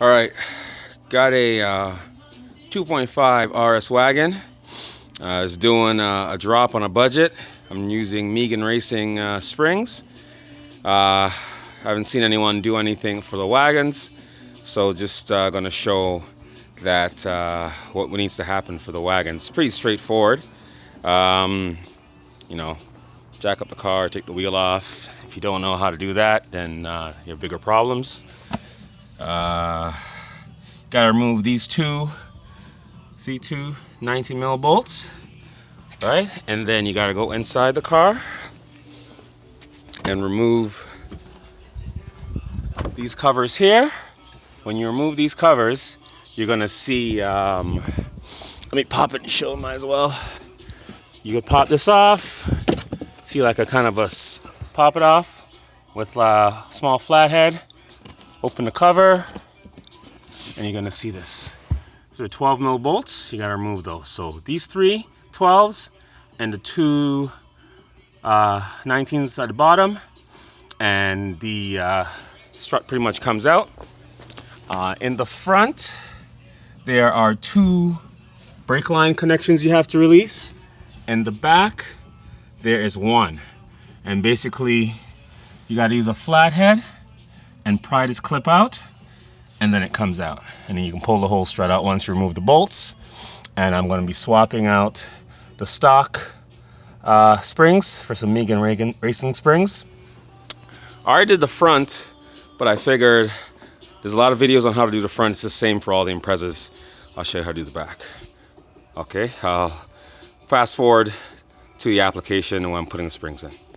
All right, got a 2.5 RS Wagon. It's doing a drop on a budget. I'm using Megan Racing springs. I haven't seen anyone do anything for the wagons, so just going to show that what needs to happen for the wagons. Pretty straightforward. You know, jack up the car, take the wheel off. If you don't know how to do that, then you have bigger problems. Gotta remove these two C2 19mm bolts, right? And then you gotta go inside the car and remove these covers here. When you remove these covers, you're gonna see, let me pop it and show them as well. You can pop this off, see like a kind of a pop it off with a small flathead. Open the cover, and you're gonna see this. These are 12mm bolts. You gotta remove those. So these three 12s and the two 19s at the bottom, and the strut pretty much comes out. In the front, there are two brake line connections you have to release. In the back, there is one. And basically, you gotta use a flathead and pry this clip out, and then it comes out. And then you can pull the whole strut out once you remove the bolts. And I'm gonna be swapping out the stock springs for some Megan Racing springs. I already did the front, but I figured there's a lot of videos on how to do the front. It's the same for all the Imprezas. I'll show you how to do the back. Okay, I'll fast forward to the application and when I'm putting the springs in.